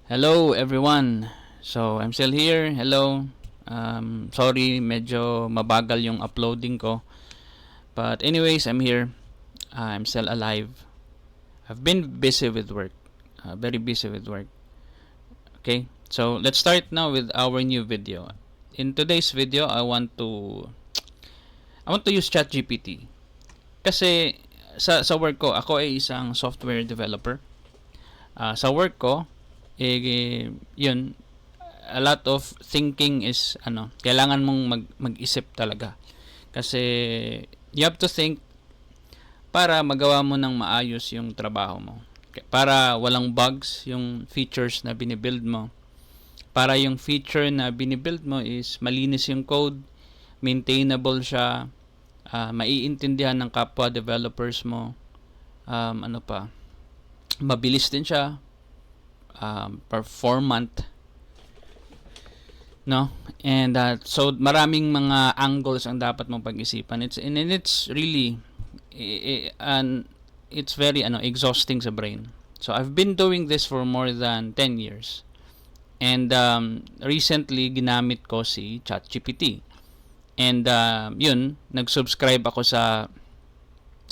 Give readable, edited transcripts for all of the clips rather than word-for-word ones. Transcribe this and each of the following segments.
Hello everyone. So I'm still here. Hello. Sorry, medyo mabagal yung uploading ko. But anyways, I'm here. I'm still alive. I've been busy with work. Very busy with work. Okay. So let's start now with our new video. In today's video, I want to use ChatGPT. Kasi sa work ko, ako ay isang software developer. Sa work ko, yun, a lot of thinking is kailangan mong mag-isip talaga. Kasi you have to think para magawa mo ng maayos yung trabaho mo. Para walang bugs yung features na binibuild mo. Para yung feature na binibuild mo is malinis yung code, maintainable siya, maiintindihan ng kapwa developers mo, mabilis din siya, performant, no? And so maraming mga angles ang dapat mong pag-isipan. It's really it's very exhausting sa brain. So I've been doing this for more than 10 years. And recently ginamit ko si ChatGPT. And yun, nag-subscribe ako sa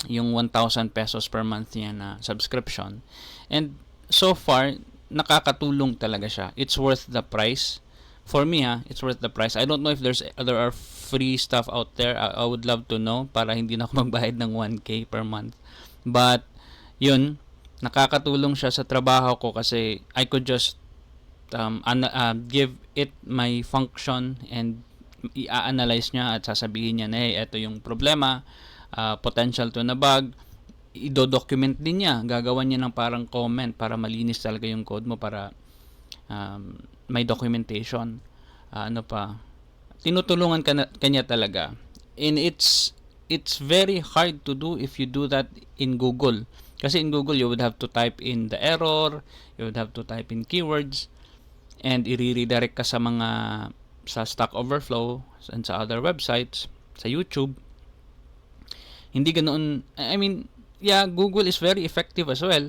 yung 1,000 pesos per month niya na subscription. And so far, nakakatulong talaga siya. It's worth the price. For me, it's worth the price. I don't know if there are free stuff out there. I would love to know para hindi na ako magbayad ng 1K per month. But, yun, nakakatulong siya sa trabaho ko kasi I could just give it my function and i-analyze niya at sasabihin niya na, hey, ito yung problema, potential to na bug, i-document din niya, gagawan niya ng parang comment para malinis talaga yung code mo, para may documentation, tinutulungan kanya talaga. And it's very hard to do if you do that in Google, kasi in Google you would have to type in the error, you would have to type in keywords, and i-redirect ka sa Stack Overflow and sa other websites, sa YouTube. Hindi ganoon. I mean, yeah, Google is very effective as well,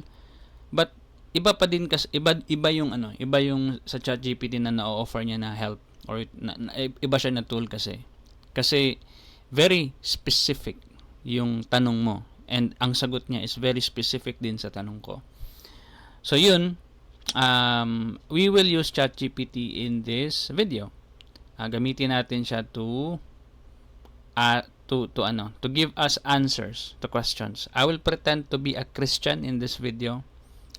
but iba pa din kasi iba yung sa ChatGPT na na-offer niya na help, or iba siya na tool kasi very specific yung tanong mo, and ang sagot niya is very specific din sa tanong ko. So yun, we will use ChatGPT in this video. Gamitin natin siya to give us answers to questions. I will pretend to be a Christian in this video,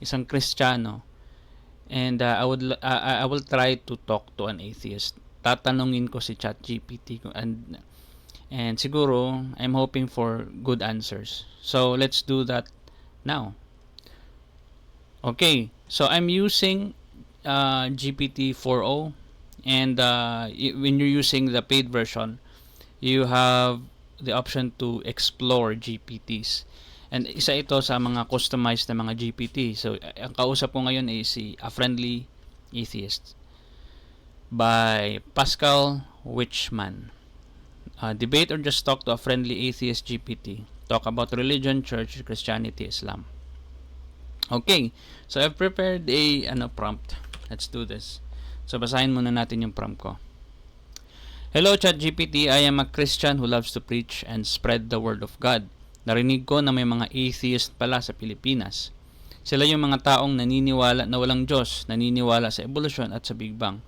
isang Kristiyano, and I will try to talk to an atheist. Tatanungin ko si ChatGPT and siguro I'm hoping for good answers. So let's do that now. Okay, so I'm using GPT 4o, and when you're using the paid version, you have the option to explore GPTs. And isa ito sa mga customized na mga GPT. So, ang kausap ko ngayon ay A Friendly Atheist by Pascal Wichmann. Debate or just talk to a friendly atheist GPT. Talk about religion, church, Christianity, Islam. Okay, so I've prepared a prompt. Let's do this. So, basahin muna natin yung prompt ko. Hello ChatGPT, I am a Christian who loves to preach and spread the word of God. Narinig ko na may mga atheist pala sa Pilipinas. Sila yung mga taong naniniwala na walang Diyos, naniniwala sa evolution at sa Big Bang.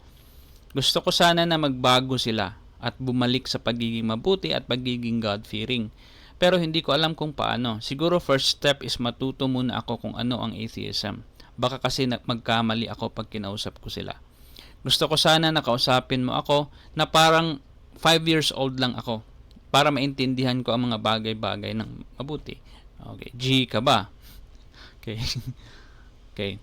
Gusto ko sana na magbago sila at bumalik sa pagiging mabuti at pagiging God-fearing. Pero hindi ko alam kung paano. Siguro first step is matuto muna ako kung ano ang atheism. Baka kasi magkamali ako pag kinausap ko sila. Gusto ko sana nakausapin mo ako na parang 5 years old lang ako para maintindihan ko ang mga bagay-bagay ng mabuti. Okay, G ka ba? Okay. Okay.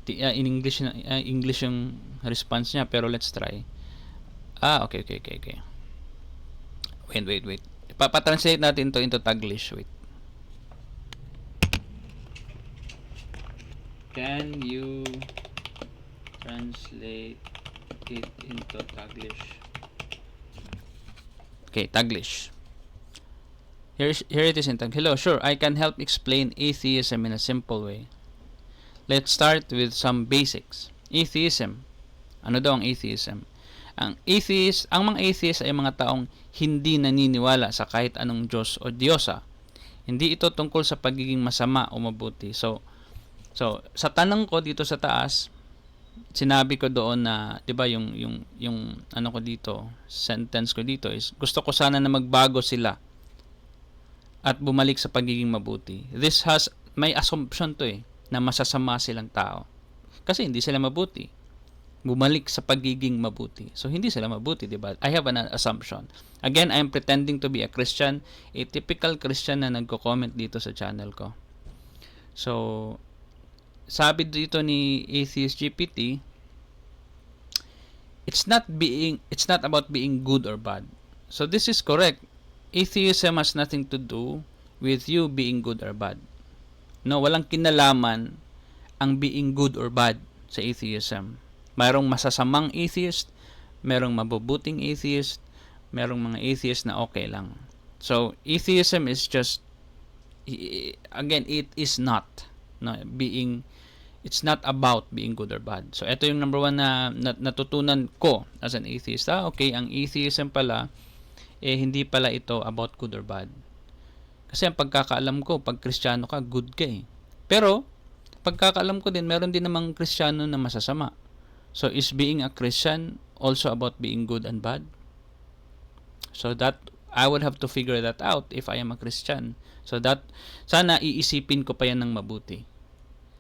In English English yung response niya, pero let's try. Okay. Wait. Papatranslate natin to into Taglish. Wait. Can you translate it into Taglish? Okay, Taglish. Here it is in Taglish. Hello, sure, I can help explain atheism in a simple way. Let's start with some basics. Atheism. Ano daw ang atheism? Ang mga atheist ay mga taong hindi naniniwala sa kahit anong Diyos o Diyosa. Hindi ito tungkol sa pagiging masama o mabuti. So sa tanong ko dito sa taas, sinabi ko doon na, 'di ba, yung ano ko dito, sentence ko dito is gusto ko sana na magbago sila at bumalik sa pagiging mabuti. This has may assumption to na masasama silang tao. Kasi hindi sila mabuti. Bumalik sa pagiging mabuti. So hindi sila mabuti, 'di ba? I have an assumption. Again, I am pretending to be a Christian, a typical Christian na nagko-comment dito sa channel ko. So sabi dito ni Atheist GPT, it's not about being good or bad. So this is correct. Atheism has nothing to do with you being good or bad. No, walang kinalaman ang being good or bad sa atheism. Mayroong masasamang atheist, mayroong mabubuting atheist, mayroong mga atheist na okay lang. So atheism is just, again, it is not it's not about being good or bad. So ito yung number one na natutunan ko as an atheist. Okay, ang atheism pala hindi pala ito about good or bad. Kasi ang pagkakaalam ko, pag Kristiyano ka, good ka eh. Pero pagkakaalam ko din, meron din namang Kristiyano na masasama. So is being a Christian also about being good and bad? So that I would have to figure that out if I am a Christian. So that sana iisipin ko pa yan ng mabuti.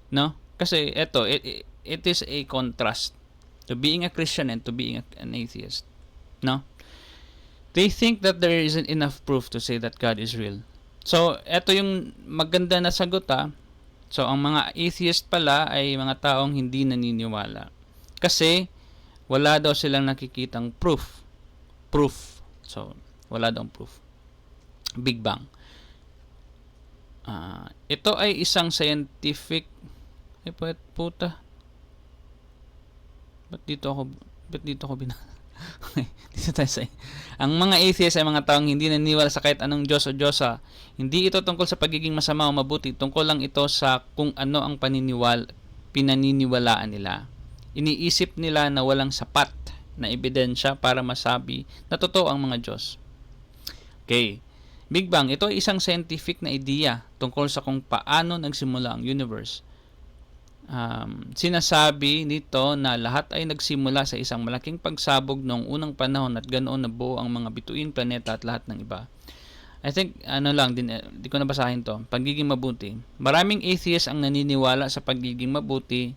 No? Kasi ito, it is a contrast to being a Christian and to being an atheist. No? They think that there isn't enough proof to say that God is real. So, ito yung maganda na sagot So, ang mga atheist pala ay mga taong hindi naniniwala. Kasi, wala daw silang nakikitang proof. So, wala daw proof. Big Bang. Ito ay isang scientific... puta. Ba't dito ako dito tayo sa ang mga atheists ay mga taong hindi naniniwala sa kahit anong Diyos o Diyosa. Hindi ito tungkol sa pagiging masama o mabuti. Tungkol lang ito sa kung ano ang pinaniniwalaan nila. Iniisip nila na walang sapat na ebidensya para masabi na totoo ang mga Diyos. Okay. Big Bang, ito ay isang scientific na ideya tungkol sa kung paano nagsimula ang universe. Sinasabi nito na lahat ay nagsimula sa isang malaking pagsabog noong unang panahon at ganoon nabuo ang mga bituin, planeta at lahat ng iba. I think, di ko nabasahin to. Pagiging mabuti. Maraming atheists ang naniniwala sa pagiging mabuti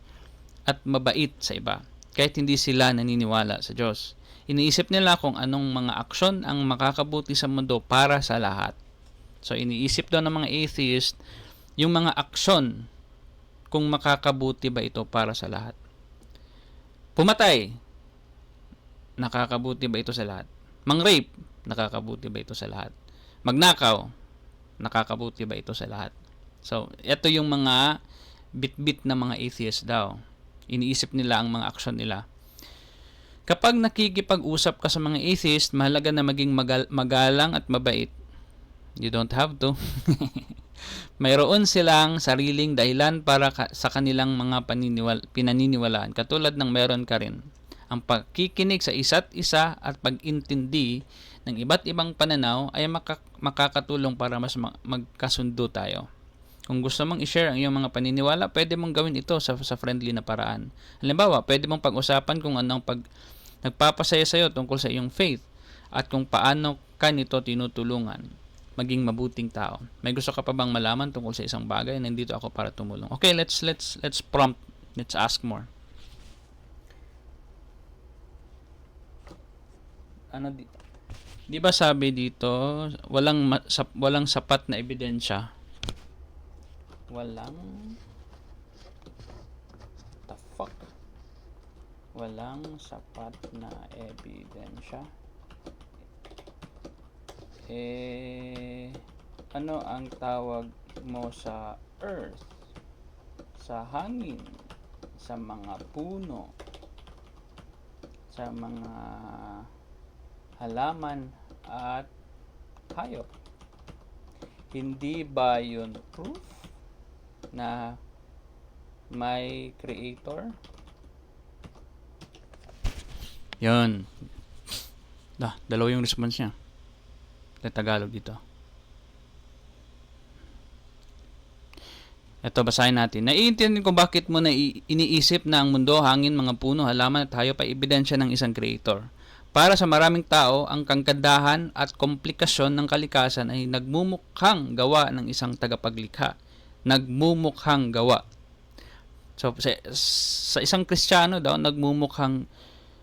at mabait sa iba, kahit hindi sila naniniwala sa Diyos. Iniisip nila kung anong mga aksyon ang makakabuti sa mundo para sa lahat. So, iniisip daw ng mga atheist yung mga aksyon kung makakabuti ba ito para sa lahat. Pumatay, nakakabuti ba ito sa lahat? Mang-rape, nakakabuti ba ito sa lahat? Magnakaw, nakakabuti ba ito sa lahat? So, ito yung mga bit-bit na mga atheist daw. Iniisip nila ang mga aksyon nila. Kapag nakikipag-usap ka sa mga atheist, mahalaga na maging magalang at mabait. You don't have to. Mayroon silang sariling dahilan para sa kanilang mga pinaniniwalaan, katulad ng meron ka rin. Ang pagkikinig sa isa't isa at pag-intindi ng iba't ibang pananaw ay makakatulong para mas magkasundo tayo. Kung gusto mong i-share ang iyong mga paniniwala, pwede mong gawin ito sa friendly na paraan. Halimbawa, pwede mong pag-usapan kung anong nagpapasaya sa iyo tungkol sa iyong faith at kung paano ka nito tinutulungan maging mabuting tao. May gusto ka pa bang malaman tungkol sa isang bagay? Nandito ako para tumulong. Okay, let's prompt. Let's ask more. Di ba sabi dito, walang sapat na ebidensya. Walang sapat na ebidensya. Ano ang tawag mo sa earth, sa hangin, sa mga puno, sa mga halaman at hayop? Hindi ba yun proof na my creator. Yun. Dalawa yung response niya. Tagalog dito. Ito, basahin natin. Naiintindihan ko bakit mo na iniisip na ang mundo, hangin, mga puno, halaman at hayop ay ebidensya ng isang creator. Para sa maraming tao, ang kangkadahan at komplikasyon ng kalikasan ay nagmumukhang gawa ng isang tagapaglikha. Nagmumukhang gawa. So, sa isang Kristiyano daw, nagmumukhang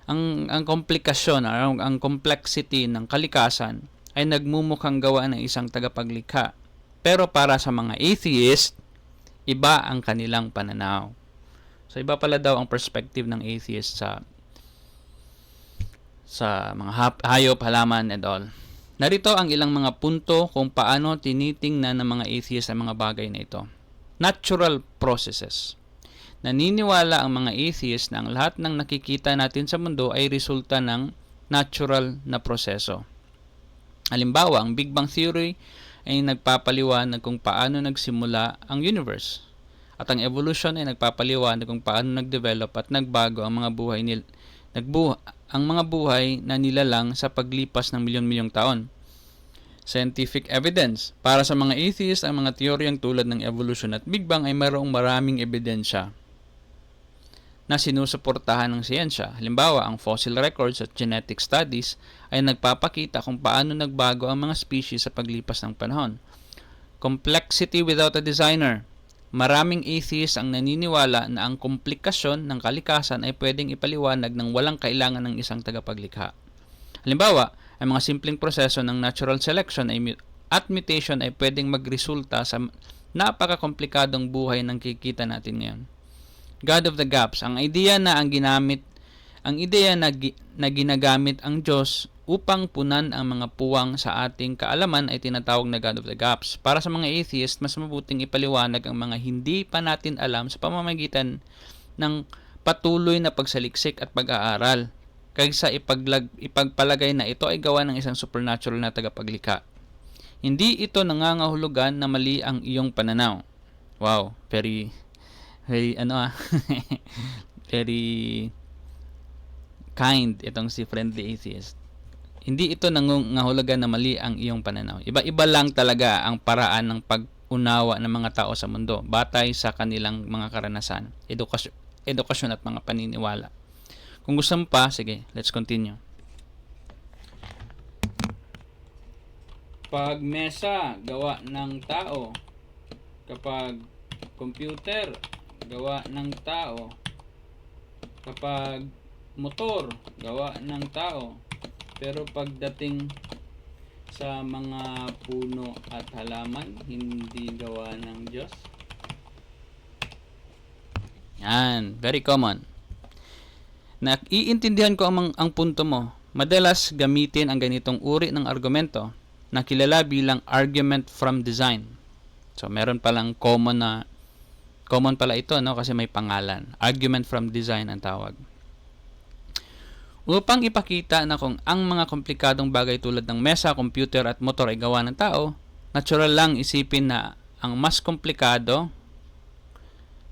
ang komplikasyon, ang complexity ng kalikasan ay nagmumukhang gawa ng isang tagapaglikha. Pero para sa mga atheist, iba ang kanilang pananaw. So, iba pala daw ang perspective ng atheist sa mga hayop, halaman, and all. Narito ang ilang mga punto kung paano tinitingnan ng mga atheist ang mga bagay na ito. Natural processes. Naniniwala ang mga atheist na ang lahat ng nakikita natin sa mundo ay resulta ng natural na proseso. Halimbawa, ang Big Bang Theory ay nagpapaliwanag kung paano nagsimula ang universe. At ang evolution ay nagpapaliwanag kung paano nagdevelop at nagbago ang mga buhay na nilalang sa paglipas ng milyon-milyong taon. Scientific evidence. Para sa mga atheist, ang mga teoryang tulad ng evolution at Big Bang ay mayroong maraming ebidensya na sinusuportahan ng siyensya. Halimbawa, ang fossil records at genetic studies ay nagpapakita kung paano nagbago ang mga species sa paglipas ng panahon. Complexity without a designer. Maraming atheists ang naniniwala na ang komplikasyon ng kalikasan ay pwedeng ipaliwanag ng walang kailangan ng isang tagapaglikha. Halimbawa, ang mga simpleng proseso ng natural selection at mutation ay pwedeng magresulta sa napakakomplikadong buhay ng kikita natin ngayon. God of the gaps, ang ideya na ginagamit ang Diyos upang punan ang mga puwang sa ating kaalaman ay tinatawag na God of the gaps. Para sa mga atheist, mas mabuting ipaliwanag ang mga hindi pa natin alam sa pamamagitan ng patuloy na pagsaliksik at pag-aaral kaysa ipagpalagay na ito ay gawa ng isang supernatural na tagapaglikha. Hindi ito nangangahulugan na mali ang iyong pananaw. Wow, very very kind itong si Friendly Atheist. Hindi ito nangangahulugan na mali ang iyong pananaw. Iba-iba lang talaga ang paraan ng pag-unawa ng mga tao sa mundo batay sa kanilang mga karanasan, edukasyon at mga paniniwala. Kung gusto mo pa, sige, let's continue. Pag mesa, gawa ng tao. Kapag computer, gawa ng tao. Kapag motor, gawa ng tao. Pero pagdating sa mga puno at halaman, hindi gawa ng Diyos. Yan, very common. Naiintindihan ko ang punto mo. Madalas gamitin ang ganitong uri ng argumento na kilala bilang argument from design. So, meron palang common pala ito, no? Kasi may pangalan. Argument from design ang tawag. Upang ipakita na kung ang mga komplikadong bagay tulad ng mesa, computer at motor ay gawa ng tao, natural lang isipin na ang mas komplikado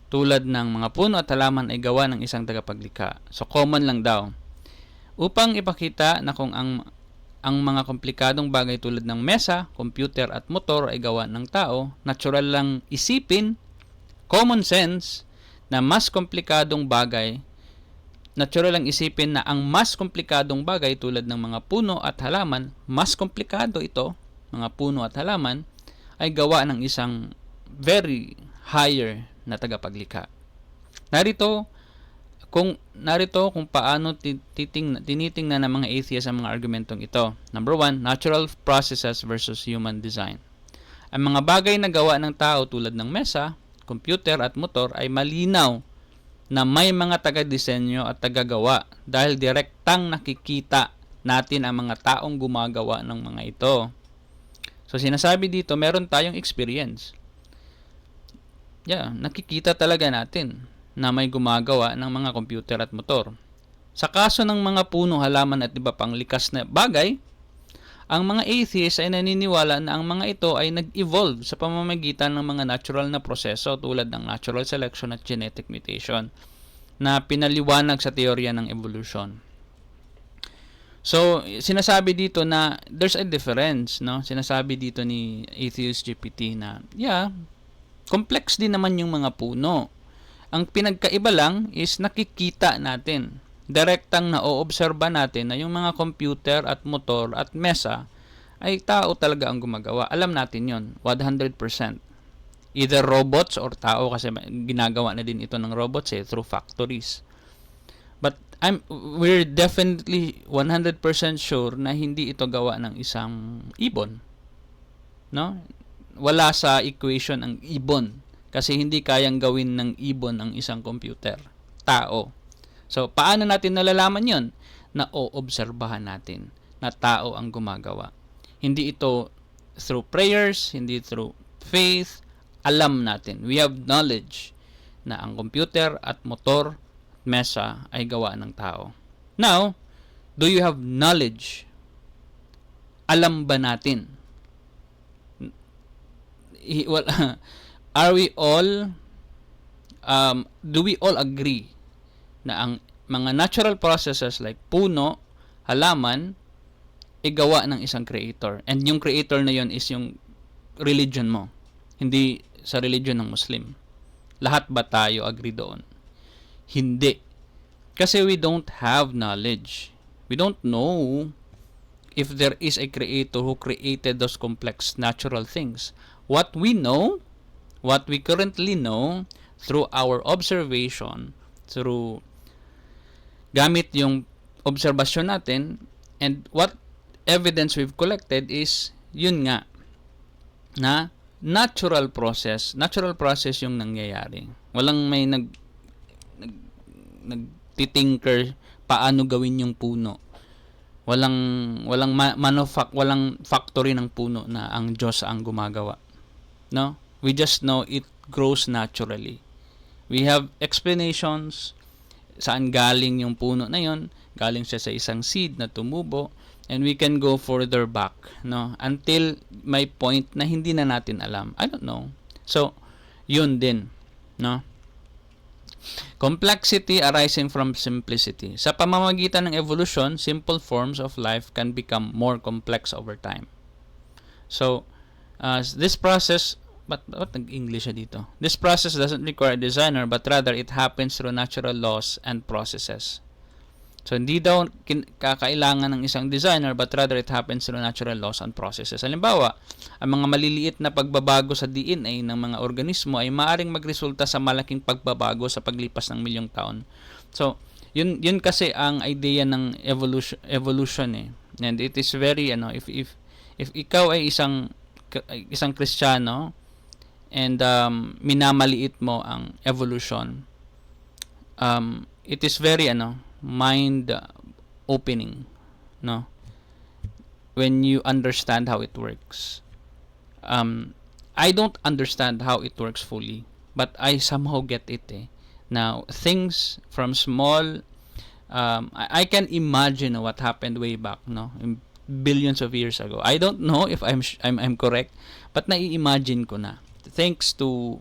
tulad ng mga puno at halaman ay gawa ng isang tagapaglikha. So, common lang daw. Upang ipakita na kung ang mga komplikadong bagay tulad ng mesa, computer at motor ay gawa ng tao, natural lang isipin, common sense, na natural lang isipin na ang mas komplikadong bagay tulad ng mga puno at halaman, mas komplikado ito, mga puno at halaman, ay gawa ng isang very higher na tagapaglikha. Narito kung paano tinitingnan ng mga atheists ang mga argumentong ito. Number 1, natural processes versus human design. Ang mga bagay na gawa ng tao tulad ng mesa, computer at motor ay malinaw na may mga taga-disenyo at taga-gawa dahil direktang nakikita natin ang mga taong gumagawa ng mga ito. So, sinasabi dito, meron tayong experience. Nakikita talaga natin na may gumagawa ng mga computer at motor. Sa kaso ng mga puno, halaman at iba pang likas na bagay, Ang mga atheists ay naniniwala na ang mga ito ay nag-evolve sa pamamagitan ng mga natural na proseso tulad ng natural selection at genetic mutation na pinaliwanag sa teorya ng evolution. So, sinasabi dito na there's a difference, no? Sinasabi dito ni Atheist GPT na, yeah, complex din naman yung mga puno. Ang pinagkaiba lang is nakikita natin. Direktang na-oobserba natin na yung mga computer at motor at mesa ay tao talaga ang gumagawa. Alam natin yon 100%. Either robots or tao kasi ginagawa na din ito ng robots through factories. But we're definitely 100% sure na hindi ito gawa ng isang ibon. No? Wala sa equation ang ibon kasi hindi kayang gawin ng ibon ang isang computer. Tao. So, paano natin nalalaman yon? Na oobserbahan natin na tao ang gumagawa. Hindi ito through prayers, hindi through faith. Alam natin. We have knowledge na ang computer at motor mesa ay gawa ng tao. Now, do you have knowledge? Alam ba natin? Well, are we all do we all agree na ang mga natural processes like puno, halaman, ay gawa ng isang creator. And yung creator na yon is yung religion mo. Hindi sa religion ng Muslim. Lahat ba tayo agree doon? Hindi. Kasi we don't have knowledge. We don't know if there is a creator who created those complex natural things. What we know, what we currently know through our observation, through gamit yung obserbasyon natin, and what evidence we've collected is yun nga na natural process yung nangyayari. Walang may nagtitinker paano gawin yung puno. Walang factory ng puno na ang Diyos ang gumagawa. No? We just know it grows naturally. We have explanations saan galing yung puno na yon. Galing siya sa isang seed na tumubo, and we can go further back, no, until may point na hindi na natin alam. I don't know. So, yun din, no? Complexity arising from simplicity. Sa pamamagitan ng evolution, simple forms of life can become more complex over time. So, this process, but nag-English siya dito. This process doesn't require a designer, but rather it happens through natural laws and processes. So, hindi daw kakailangan ng isang designer, but rather it happens through natural laws and processes. Halimbawa, ang mga maliliit na pagbabago sa DNA ng mga organismo ay maaaring magresulta sa malaking pagbabago sa paglipas ng milyong taon. So, yun kasi ang idea ng evolution And it is very if ikaw ay isang Kristiyano and minamaliit mo ang evolution, it is very mind opening, no, when you understand how it works. I don't understand how it works fully, but I somehow get it. Now, things from small, I can imagine what happened way back, no, billions of years ago. I don't know if I'm correct, but nai-imagine ko na thanks to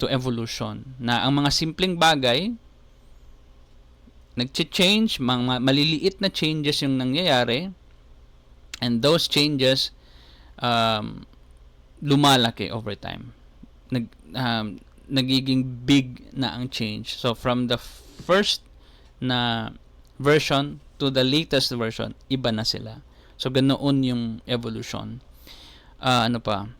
evolution na ang mga simpleng bagay nag-change, mga maliliit na changes yung nangyayari, and those changes lumalaki over time. Nagiging big na ang change. So from the first na version to the latest version, iba na sila. So ganoon yung evolution. Ano pa?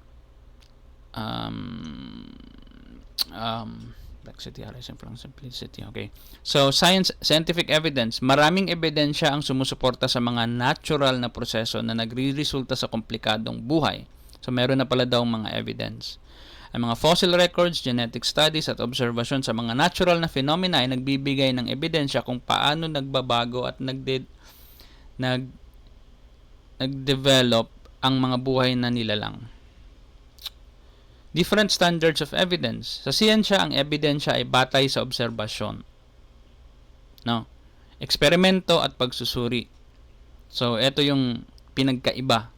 Complexity arising from simplicity. Okay. So, scientific evidence. Maraming ebidensya ang sumusuporta sa mga natural na proseso na nagre-resulta sa komplikadong buhay. So, meron na pala daw mga evidence. Ang mga fossil records, genetic studies, at observation sa mga natural na phenomena ay nagbibigay ng ebidensya kung paano nagbabago at nag-develop ang mga buhay na nilalang. Different standards of evidence. Sa siyensya, ang ebidensya ay batay sa obserbasyon, no, eksperimento at pagsusuri. So, ito yung pinagkaiba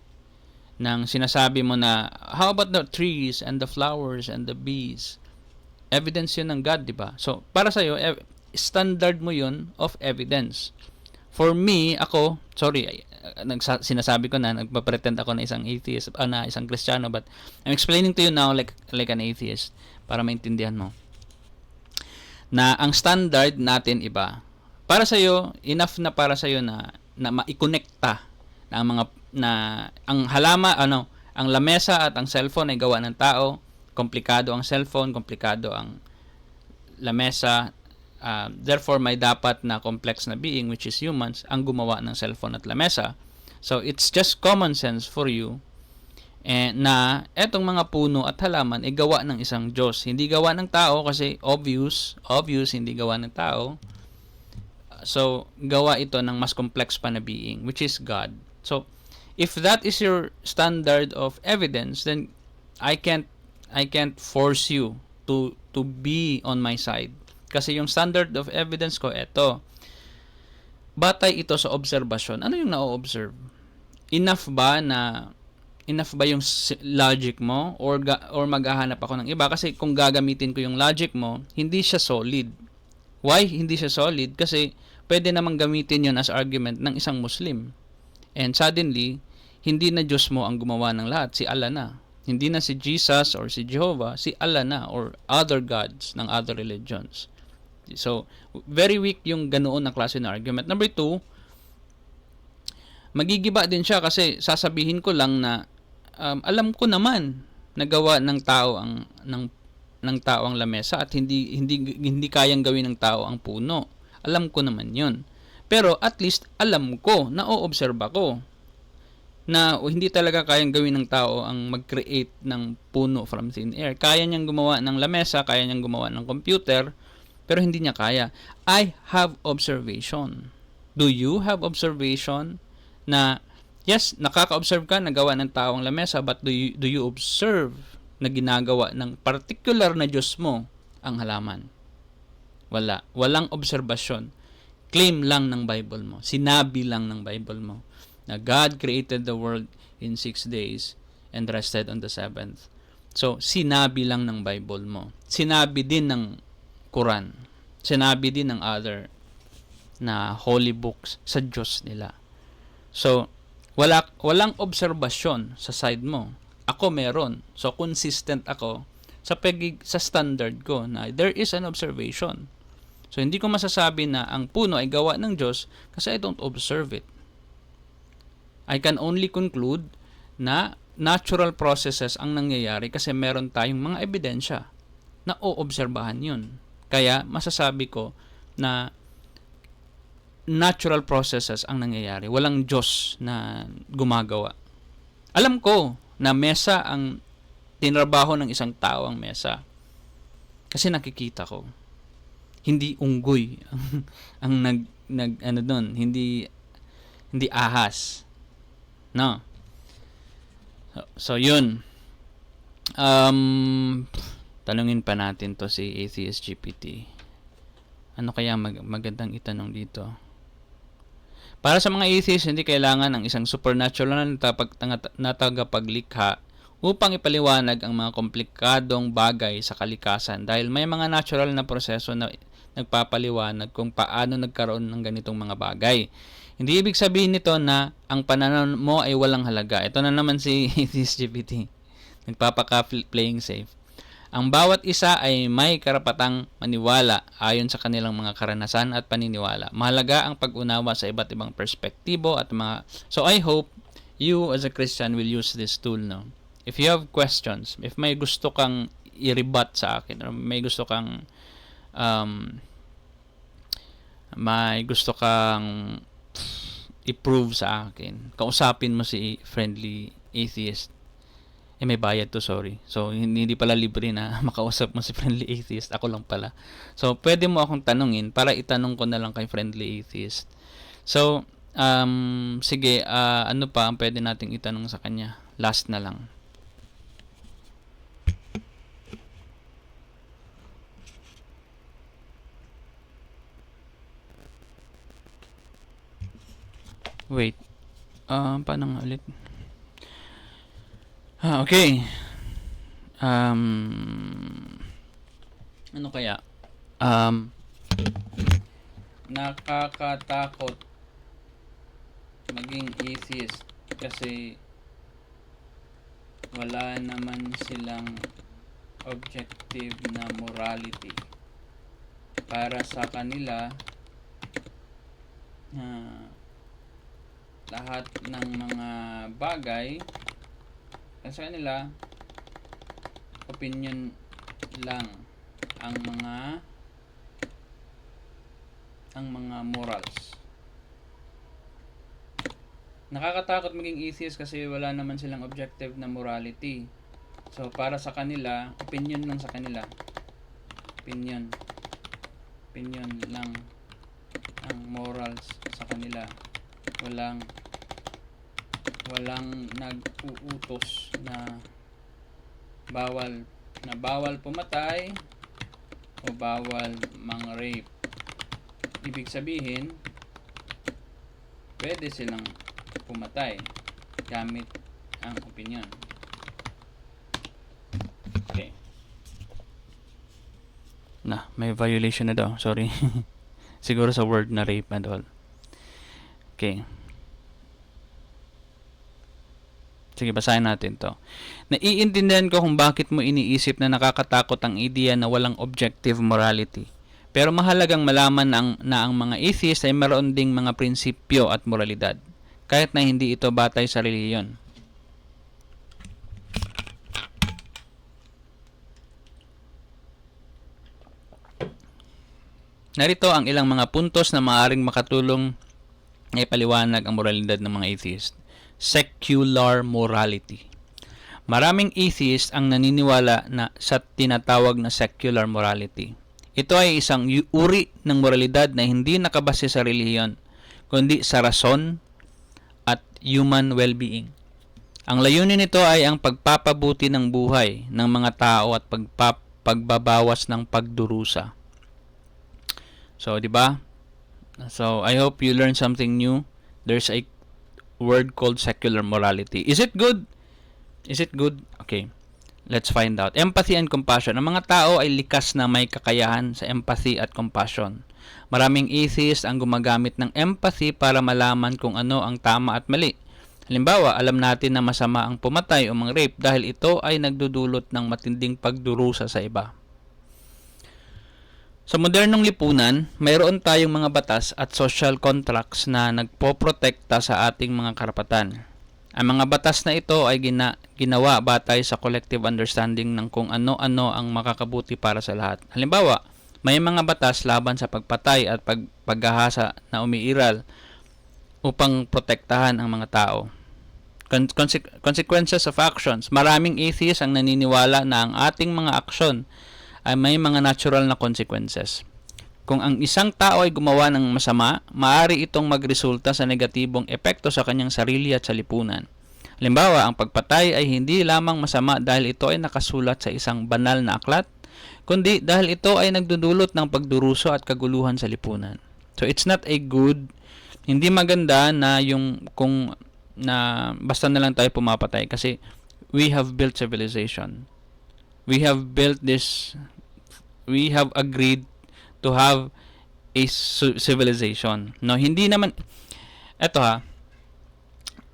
ng sinasabi mo na, how about the trees and the flowers and the bees? Evidence yun ng God, di ba? So, para sa'yo, standard mo yun of evidence. For me, ako, sorry, sinasabi ko na, nagpa-pretend ako na isang atheist, na isang Kristiyano, but I'm explaining to you now like an atheist, para maintindihan mo. Na ang standard natin iba. Para sa'yo, enough na para sa'yo na ma-connecta na ang mga, na ang ang lamesa at ang cellphone ay gawa ng tao. Komplikado ang cellphone, komplikado ang lamesa. Therefore, may dapat na complex na being, which is humans, ang gumawa ng cellphone at lamesa. So, it's just common sense for you na etong mga puno at halaman ay gawa ng isang Diyos. Hindi gawa ng tao kasi obvious, hindi gawa ng tao. So, gawa ito ng mas complex pa na being, which is God. So, if that is your standard of evidence, then I can't force you to be on my side. Kasi yung standard of evidence ko, eto. Batay ito sa obserbasyon. Ano yung na-observe? Enough ba yung logic mo or maghahanap ako ng iba? Kasi kung gagamitin ko yung logic mo, hindi siya solid. Why hindi siya solid? Kasi pwede namang gamitin yun as argument ng isang Muslim. And suddenly, hindi na Diyos mo ang gumawa ng lahat, si Allah na. Hindi na si Jesus or si Jehovah, si Allah na or other gods ng other religions. So, very weak yung ganoon na klase na argument. Number 2, magigiba din siya kasi sasabihin ko lang na alam ko naman nagawa ng tao ng tao ang lamesa at hindi kayang gawin ng tao ang puno. Alam ko naman 'yon. Pero at least alam ko, na-oobserba ko na hindi talaga kayang gawin ng tao ang mag-create ng puno from thin air. Kaya niyang gumawa ng lamesa, kaya niyang gumawa ng computer, pero hindi niya kaya. I have observation. Do you have observation na yes, nakaka-observe ka na gawa ng tao ang lamesa, but do you observe na ginagawa ng particular na Diyos mo ang halaman? Wala. Walang obserbasyon. Claim lang ng Bible mo. Sinabi lang ng Bible mo na God created the world in 6 days and rested on the 7th. So, sinabi lang ng Bible mo. Sinabi din ng Quran. Sinabi din ng other na holy books sa Diyos nila. So, walang obserbasyon sa side mo. Ako meron. So, consistent ako sa standard ko na there is an observation. So, hindi ko masasabi na ang puno ay gawa ng Diyos kasi I don't observe it. I can only conclude na natural processes ang nangyayari kasi meron tayong mga ebidensya na oobserbahan yun. Kaya, masasabi ko na natural processes ang nangyayari. Walang Diyos na gumagawa. Alam ko na mesa ang tinrabaho ng isang tao ang mesa. Kasi nakikita ko. Hindi unggoy ang hindi ahas. No. So yun. Tanungin pa natin to si Atheist GPT. Ano kaya magandang itanong dito? Para sa mga atheists, hindi kailangan ng isang supernatural na tagapaglikha upang ipaliwanag ang mga komplikadong bagay sa kalikasan dahil may mga natural na proseso na nagpapaliwanag kung paano nagkaroon ng ganitong mga bagay. Hindi ibig sabihin nito na ang pananaw mo ay walang halaga. Ito na naman si Atheist GPT. Nagpapaka-playing safe. Ang bawat isa ay may karapatang maniwala ayon sa kanilang mga karanasan at paniniwala. Mahalaga ang pag-unawa sa iba't ibang perspektibo at mga... So I hope you as a Christian will use this tool, no? If you have questions, if may gusto kang i-rebut sa akin or may gusto kang i-prove sa akin, kausapin mo si Friendly Atheist. May bayad to, sorry. So, hindi pala libre na makausap mo si Friendly Atheist. Ako lang pala. So, pwede mo akong tanungin para itanong ko na lang kay Friendly Atheist. So, sige, ano pa ang pwede nating itanong sa kanya? Last na lang. Wait. Paano nga ulit? Okay. Ano kaya? Nakakatakot maging atheist kasi wala naman silang objective na morality. Para sa kanila, lahat ng mga bagay, sa kanila, opinion lang ang mga morals. Nakakatakot maging atheist kasi wala naman silang objective na morality. So, para sa kanila, opinion lang sa kanila. Opinion lang ang morals sa kanila. Walang nag-uutos na bawal pumatay o bawal mang-rape. Ibig sabihin, pwede silang pumatay gamit ang opinion. Okay. May violation na daw. Sorry. Siguro sa word na rape and all. Okay. Sige, basahin natin to. Naiintindihan ko kung bakit mo iniisip na nakakatakot ang ideya na walang objective morality. Pero mahalagang malaman na ang mga atheist ay mayroon ding mga prinsipyo at moralidad, kahit na hindi ito batay sa reliyon. Narito ang ilang mga puntos na maaaring makatulong na ipaliwanag ang moralidad ng mga atheist. Secular morality. Maraming atheist ang naniniwala na sa tinatawag na secular morality. Ito ay isang uri ng moralidad na hindi nakabase sa relihiyon, kundi sa rason at human well-being. Ang layunin nito ay ang pagpapabuti ng buhay ng mga tao at pagbabawas ng pagdurusa. So, di ba? So, I hope you learned something new. There's a word called secular morality. Is it good? Is it good? Okay. Let's find out. Empathy and compassion. Ang mga tao ay likas na may kakayahan sa empathy at compassion. Maraming atheists ang gumagamit ng empathy para malaman kung ano ang tama at mali. Halimbawa, alam natin na masama ang pumatay o mang-rape dahil ito ay nagdudulot ng matinding pagdurusa sa iba. Sa modernong lipunan, mayroon tayong mga batas at social contracts na nagpoprotekta sa ating mga karapatan. Ang mga batas na ito ay ginawa batay sa collective understanding ng kung ano-ano ang makakabuti para sa lahat. Halimbawa, may mga batas laban sa pagpatay at paghahasa na umiiral upang protektahan ang mga tao. Consequences of actions. Maraming atheists ang naniniwala na ang ating mga aksyon ay may mga natural na consequences. Kung ang isang tao ay gumawa ng masama, maaari itong magresulta sa negatibong epekto sa kanyang sarili at sa lipunan. Halimbawa, ang pagpatay ay hindi lamang masama dahil ito ay nakasulat sa isang banal na aklat, kundi dahil ito ay nagdudulot ng pagduruso at kaguluhan sa lipunan. So it's not a good, hindi maganda na basta na lang tayo pumapatay kasi we have built civilization. We have agreed to have a civilization. No, hindi naman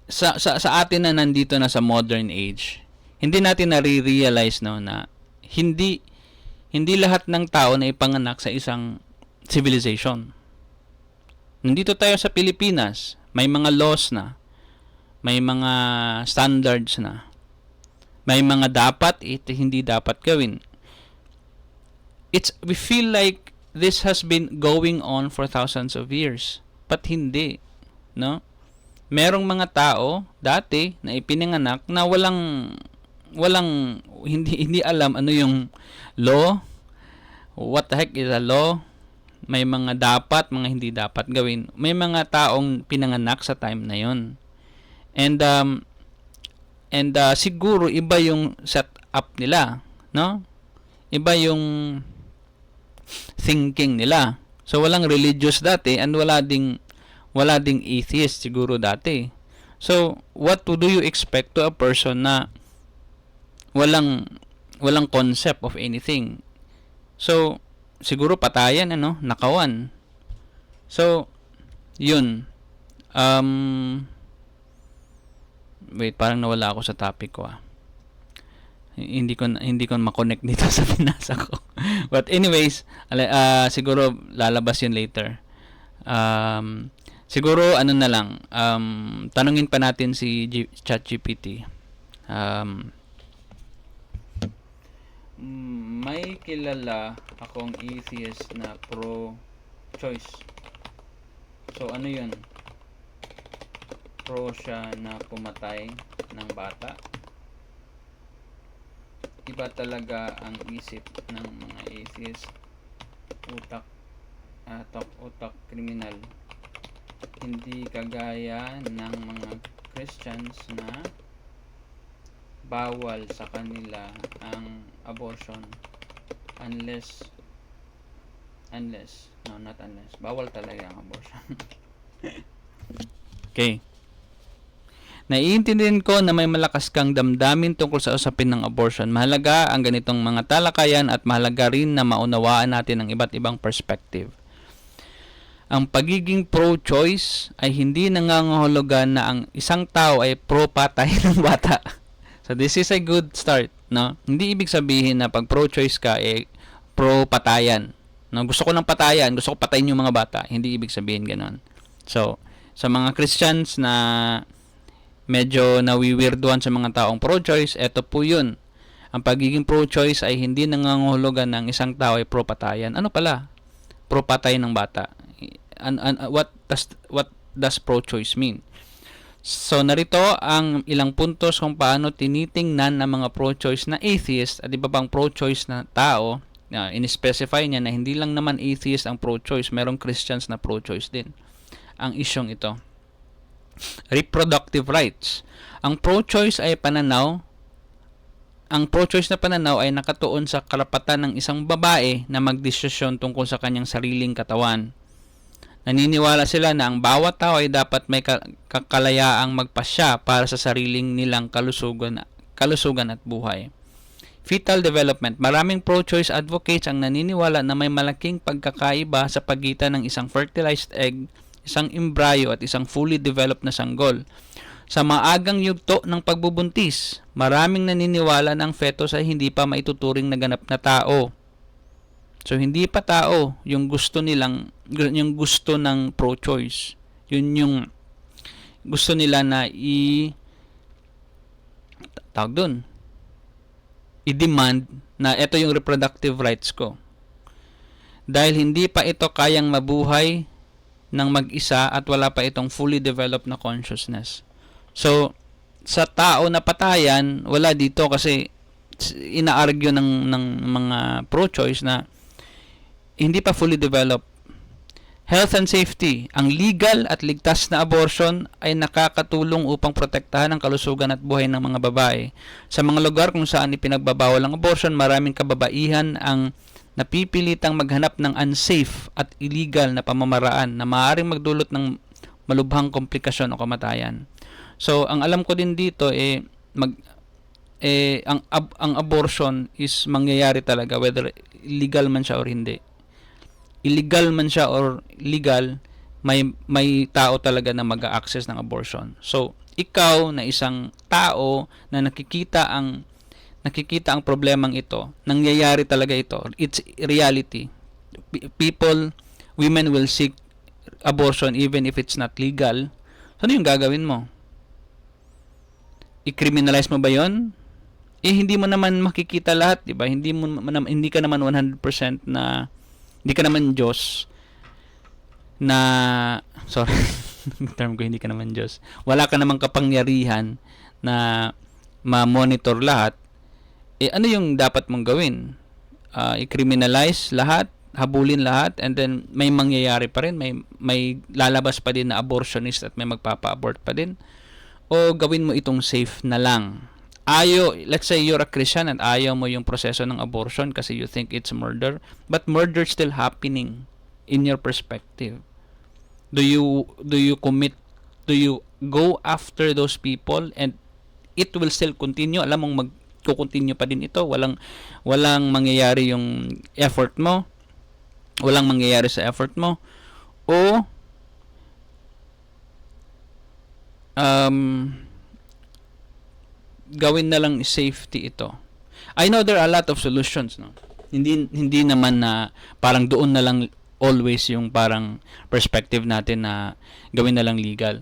sa atin na nandito na sa modern age, hindi natin nare-realize na hindi lahat ng tao na ipanganak sa isang civilization. Nandito tayo sa Pilipinas, may mga laws na, may mga standards na, may mga dapat hindi dapat gawin. We feel like this has been going on for thousands of years, but hindi, no? Merong mga tao dati na ipinanganak na hindi alam ano yung law, what the heck is a law, may mga dapat, mga hindi dapat gawin. May mga taong pinanganak sa time na yon. And siguro iba yung setup nila, no? Iba yung thinking nila. So walang religious dati and wala ding atheist siguro dati. So what do you expect to a person na walang concept of anything. So siguro patayan, nakawan. So yun. Wait, parang nawala ako sa topic ko. Hindi ko ma-connect dito sa binasa ko. But anyways, siguro lalabas yun later. Siguro ano na lang, tanungin pa natin si ChatGPT. May kilala akong atheist na pro-choice. So ano yun? Pro siya na pumatay ng bata. Iba talaga ang isip ng mga atheist. Utak kriminal. Hindi kagaya ng mga Christians na bawal sa kanila ang abortion unless bawal talaga ang abortion. Okay. Naiintindihan ko na may malakas kang damdamin tungkol sa usapin ng abortion. Mahalaga ang ganitong mga talakayan at mahalaga rin na maunawaan natin ang iba't ibang perspective. Ang pagiging pro-choice ay hindi nangangahulugan na ang isang tao ay pro-patay ng bata. So this is a good start, no? Hindi ibig sabihin na pag pro-choice ka pro-patayan. No, gusto ko ng patayan, gusto ko patayin yung mga bata. Hindi ibig sabihin ganoon. So, sa mga Christians na medyo nawiwirduhan sa mga taong pro-choice, eto po yun. Ang pagiging pro-choice ay hindi nangangahulugan ng isang tao ay pro-patayan. Ano pala? Pro-patay ng bata. What does pro-choice mean? So, narito ang ilang puntos kung paano tinitingnan ng mga pro-choice na atheist at iba pang pro-choice na tao. In-specify niya na hindi lang naman atheist ang pro-choice, merong Christians na pro-choice din. Ang isyong ito. Reproductive rights. Ang pro-choice na pananaw ay nakatuon sa karapatan ng isang babae na magdesisyon tungkol sa kanyang sariling katawan. Naniniwala sila na ang bawat tao ay dapat may kakalayaang magpasya para sa sariling nilang kalusugan at buhay. Fetal development. Maraming pro-choice advocates ang naniniwala na may malaking pagkakaiba sa pagitan ng isang fertilized egg, isang embryo at isang fully developed na sanggol. Sa maagang yugto ng pagbubuntis, maraming naniniwala na ang fetus ay hindi pa maituturing na ganap na tao. So hindi pa tao yung gusto ng pro-choice. Yun yung gusto nila na i-demand na ito yung reproductive rights ko. Dahil hindi pa ito kayang mabuhay ng mag-isa at wala pa itong fully developed na consciousness. So, sa tao na patayan, wala dito kasi ina-argue ng mga pro-choice na hindi pa fully developed. Health and safety. Ang legal at ligtas na abortion ay nakakatulong upang protektahan ang kalusugan at buhay ng mga babae. Sa mga lugar kung saan ipinagbabawal ang abortion, maraming kababaihan ang napipilitang maghanap ng unsafe at illegal na pamamaraan na maaaring magdulot ng malubhang komplikasyon o kamatayan. So, ang alam ko din dito ang abortion is mangyayari talaga whether illegal man siya or hindi. Illegal man siya or legal, may tao talaga na mag-a-access ng abortion. So, ikaw na isang tao na nakikita ang problemang ito, nangyayari talaga ito. It's reality. Women will seek abortion even if it's not legal. So, ano yung gagawin mo? I-criminalize mo ba yon? Hindi mo naman makikita lahat, di ba? Hindi ka naman 100% na hindi ka naman Diyos na sorry, term ko hindi ka naman Diyos. Wala ka namang kapangyarihan na ma-monitor lahat. Ano yung dapat mong gawin? I-criminalize lahat, habulin lahat, and then may mangyayari pa rin, may lalabas pa din na abortionist at may magpapa-abort pa din, o gawin mo itong safe na lang. Let's say you're a Christian at ayaw mo yung proseso ng abortion kasi you think it's murder, but murder is still happening in your perspective. Do you go after those people and it will still continue? Alam mong kukontinue pa din ito. Walang mangyayari yung effort mo. Walang mangyayari sa effort mo. O gawin na lang safety ito. I know there are a lot of solutions, no? Hindi naman na parang doon na lang always yung parang perspective natin na gawin na lang legal.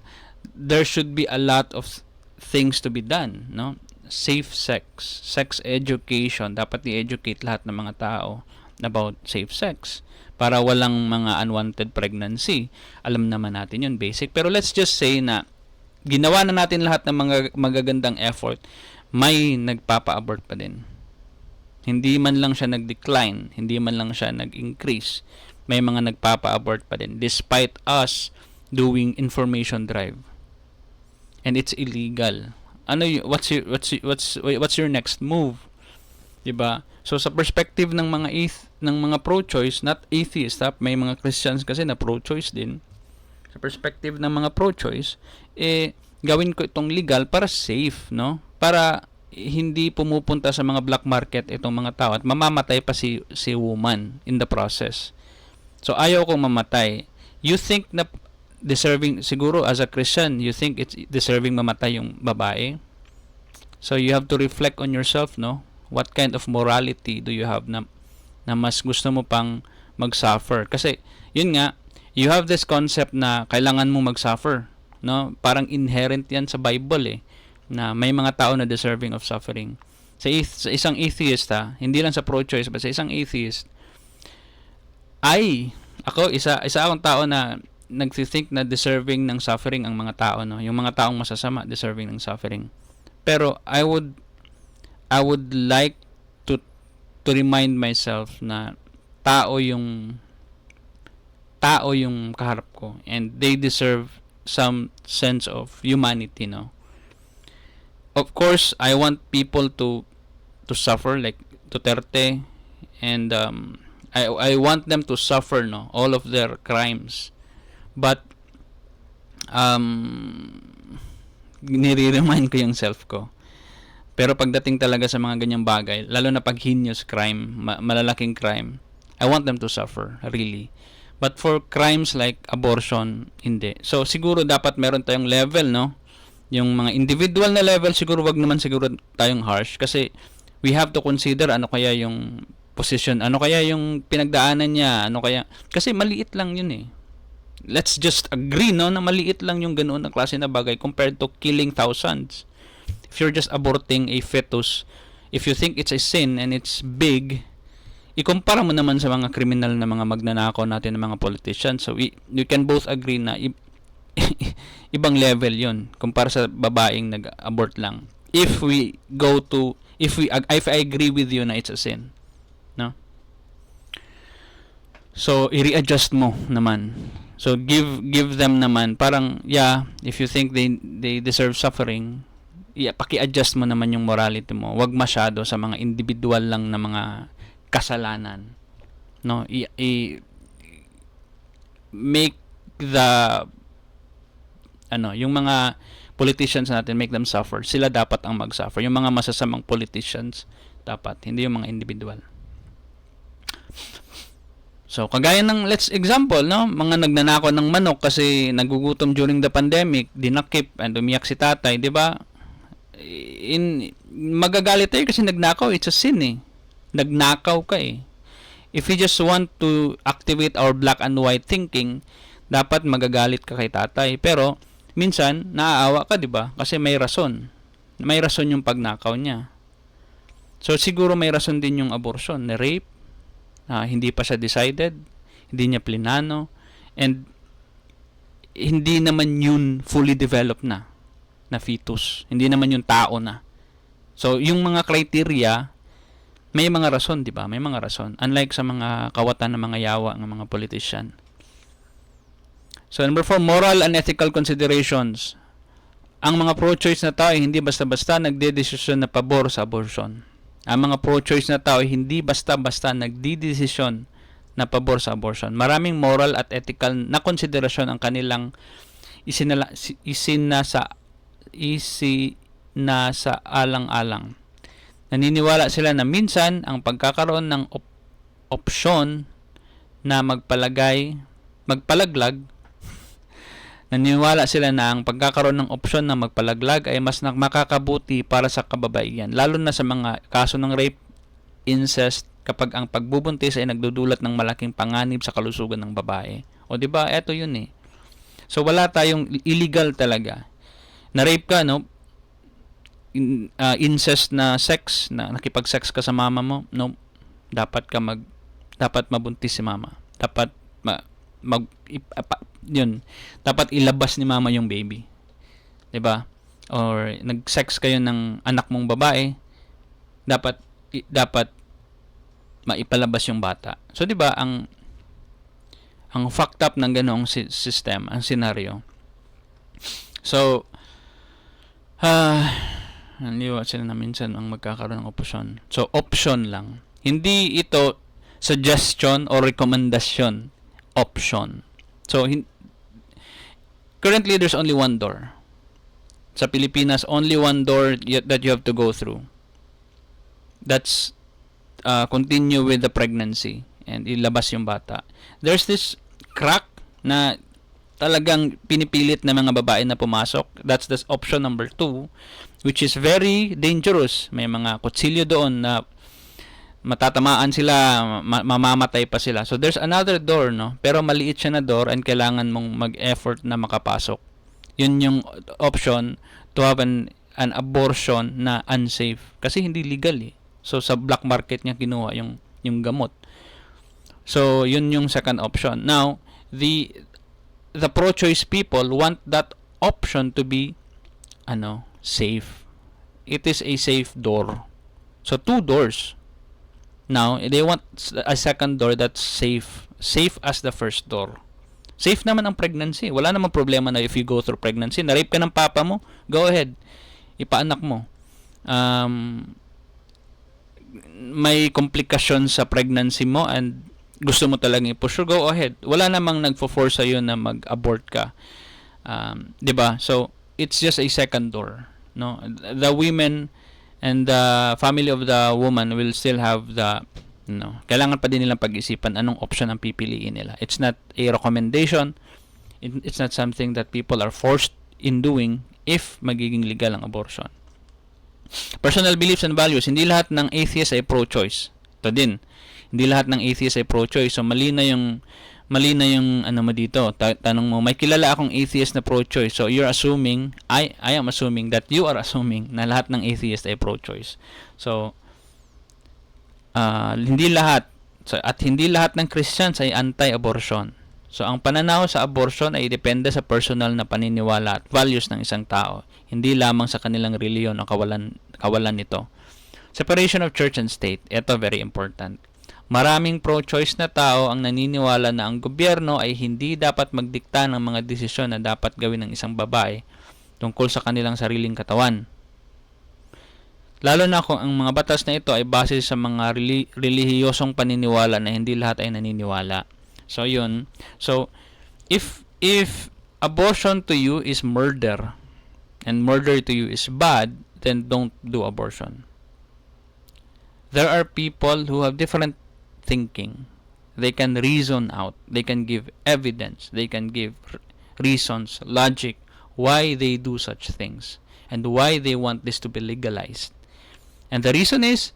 There should be a lot of things to be done, no? Safe sex, sex education, dapat i-educate lahat ng mga tao about safe sex para walang mga unwanted pregnancy. Alam naman natin yun, basic. Pero let's just say na ginawa na natin lahat ng mga magagandang effort, may nagpapa-abort pa din. Hindi man lang siya nag-decline, hindi man lang siya nag-increase, may mga nagpapa-abort pa din despite us doing information drive. And it's illegal. What's your next move? 'Di ba? So sa perspective ng mga pro-choice, not atheist, may mga Christians kasi na pro-choice din. Sa perspective ng mga pro-choice, gawin ko itong legal para safe, no? Para hindi pumupunta sa mga black market itong mga tao at mamamatay pa si woman in the process. So ayaw kong mamatay. You think na deserving, siguro as a Christian, you think it's deserving mamatay yung babae? So you have to reflect on yourself, no? What kind of morality do you have na mas gusto mo pang mag-suffer? Kasi yun nga, you have this concept na kailangan mo mag-suffer, no? Parang inherent yan sa Bible na may mga tao na deserving of suffering. Sa isang atheist, hindi lang sa pro-choice, but sa isang atheist, isa akong tao na nagsi-think na deserving ng suffering ang mga tao, no? Yung mga taong masasama deserving ng suffering. Pero I would like to remind myself na tao yung kaharap ko, and they deserve some sense of humanity, no? Of course, I want people to suffer like Duterte, and I want them to suffer, no, all of their crimes. But nire-remind ko yung self ko. Pero pagdating talaga sa mga ganyang bagay, lalo na pag heinous crime, malalaking crime, I want them to suffer, really. But for crimes like abortion, hindi. So siguro dapat meron tayong level, no? Yung mga individual na level, siguro wag naman siguro tayong harsh kasi we have to consider ano kaya yung position, ano kaya yung pinagdaanan niya, ano kaya, kasi maliit lang yun Let's just agree, no, na maliit lang yung ganoon na klase na bagay compared to killing thousands. If you're just aborting a fetus, if you think it's a sin and it's big, ikumpara mo naman sa mga criminal na mga magnanakaw natin ng mga politicians. So we can both agree na ibang level yun kumpara sa babaeng nag-abort lang. If I agree with you na it's a sin, no? So i-readjust mo naman. So give them naman parang if you think they deserve suffering, paki-adjust mo naman yung morality mo. Wag masyado sa mga individual lang na mga kasalanan, no? Make the yung mga politicians natin, make them suffer. Sila dapat ang mag-suffer. Yung mga masasamang politicians dapat, hindi yung mga individual. So, kagaya ng let's example, no, mga nagnanakaw ng manok kasi nagugutom during the pandemic, dinakip and umiyak si tatay, 'di ba? Magagalit tayo kasi nagnakaw, it's a sin Nagnakaw ka If we just want to activate our black and white thinking, dapat magagalit ka kay tatay. Pero minsan naaawa ka, 'di ba? Kasi may rason. May rason yung pagnakaw niya. So siguro may rason din yung abortion, na rape. Hindi pa siya decided, hindi niya plinano, and hindi naman yun fully developed na fetus. Hindi naman yun tao na. So, yung mga criteria, may mga rason, di ba? May mga rason. Unlike sa mga kawatan ng mga yawa ng mga politician. So, number 4, moral and ethical considerations. Ang mga pro-choice na tao hindi basta-basta nagdedesisyon na pabor sa abortion. Ang mga pro-choice na tao hindi basta-basta nagdidesisyon na pabor sa abortion. Maraming moral at ethical na konsiderasyon ang kanilang isinasaalang-alang. Naniniwala sila na minsan ang pagkakaroon ng opsyon na magpalaglag, naniniwala sila na ang pagkakaroon ng opsyon na magpalaglag ay mas makakabuti para sa kababaihan, lalo na sa mga kaso ng rape, incest, kapag ang pagbubuntis ay nagdudulot ng malaking panganib sa kalusugan ng babae. O di ba? Eto yun eh. So wala tayong illegal talaga. Na rape ka, no? Incest na sex, na nakipag-sex ka sa mama mo, no? Dapat mabuntis si mama. Dapat yun. Dapat ilabas ni mama yung baby. 'Di ba? Or nag-sex kayo ng anak mong babae, dapat maipalabas yung bata. So 'di ba ang fucked up ng ganoong system, ang scenario. So naliwa sila na minsan ang magkakaroon ng option. So option lang. Hindi ito suggestion or recommendation. Option. So currently there's only one door. Sa Pilipinas, only one door that you have to go through. That's continue with the pregnancy and ilabas yung bata. There's this crack na talagang pinipilit na mga babae na pumasok. That's the option number 2, which is very dangerous. May mga kutsilyo doon na matatamaan sila, mamamatay pa sila. So there's another door, no? Pero maliit siya na door and kailangan mong mag-effort na makapasok. Yun yung option to have an abortion na unsafe. Kasi hindi legal eh. So sa black market niya kinuha yung gamot. So yun yung second option. Now, the pro-choice people want that option to be safe. It is a safe door. So 2 doors. Now, they want a second door that's safe. Safe as the first door. Safe naman ang pregnancy. Wala namang problema na if you go through pregnancy. Na-rape ka ng papa mo, go ahead. Ipaanak mo. May komplikasyon sa pregnancy mo and gusto mo talagang i-push, go ahead. Wala namang nagfo-force sa'yo na mag-abort ka. 'Di ba? So, it's just a second door. No? The women and the family of the woman will still have kailangan pa din nilang pag-isipan anong option ang pipiliin nila. It's not a recommendation. It's not something that people are forced in doing if magiging legal ang abortion. Personal beliefs and values. Hindi lahat ng atheist ay pro-choice. Ito din. Hindi lahat ng atheist ay pro-choice. So mali na yung mo dito. Tanong mo, may kilala akong atheist na pro-choice. So you're assuming, I am assuming that you are assuming na lahat ng atheist ay pro-choice. So hindi lahat at hindi lahat ng Christians ay anti-abortion. So ang pananaw sa abortion ay depende sa personal na paniniwala at values ng isang tao, hindi lamang sa kanilang reliyon o kawalan nito. Separation of church and state. Ito very important. Maraming pro-choice na tao ang naniniwala na ang gobyerno ay hindi dapat magdikta ng mga desisyon na dapat gawin ng isang babae tungkol sa kanilang sariling katawan. Lalo na kung ang mga batas na ito ay base sa mga relihiyosong paniniwala na hindi lahat ay naniniwala. So yun. So if abortion to you is murder and murder to you is bad, then don't do abortion. There are people who have different thinking. They can reason out. They can give evidence. They can give reasons, logic, why they do such things and why they want this to be legalized. And the reason is,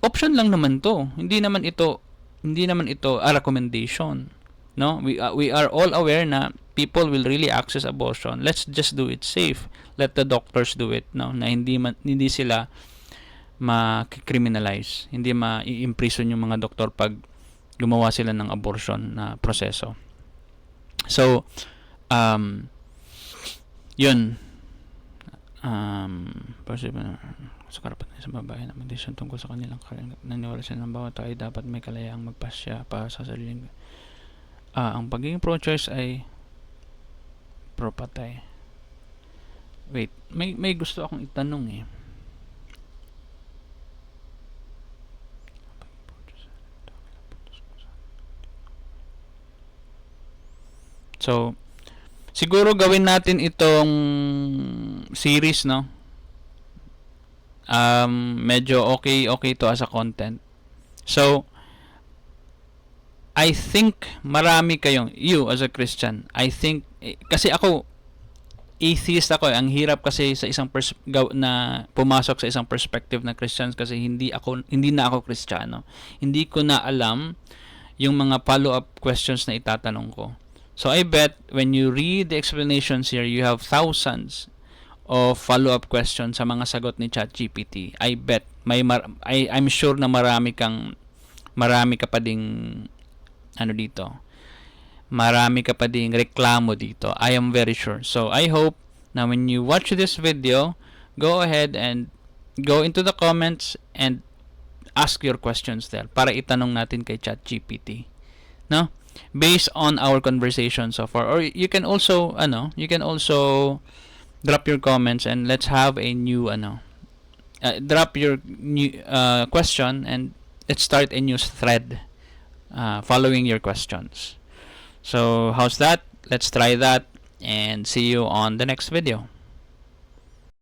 option lang naman to. Hindi naman ito a recommendation. No, we are all aware na people will really access abortion. Let's just do it safe. Let the doctors do it. No, na hindi sila ma-criminalize. Hindi ma-imprison yung mga doktor pag gumawa sila ng abortion na proseso. So, yun. Sa karapat na isang babae na magdesisyon tungkol sa kanilang karang naniwala sila ng bawat tao ay dapat may kalayaang magpasya pa sa sariling. Ang pagiging pro-choice ay pro-patay. Wait, may gusto akong itanong eh. So, siguro gawin natin itong series, no? Medyo okay to as a content. So, I think marami kayong, you as a Christian, I think, kasi ako, atheist ako. Ang hirap kasi sa isang na pumasok sa isang perspective na Christians kasi hindi na ako Kristiyano. Hindi ko na alam yung mga follow-up questions na itatanong ko. So I bet when you read the explanations here, you have thousands of follow-up questions sa mga sagot ni ChatGPT. I bet I'm sure na marami ka pa ding marami ka pa ding reklamo dito. I am very sure. So I hope na when you watch this video, go ahead and go into the comments and ask your questions there para itanong natin kay ChatGPT. No? Based on our conversation so far. Or you can also drop your comments and let's have a new drop your new question and let's start a new thread following your questions. So how's that? Let's try that and see you on the next video.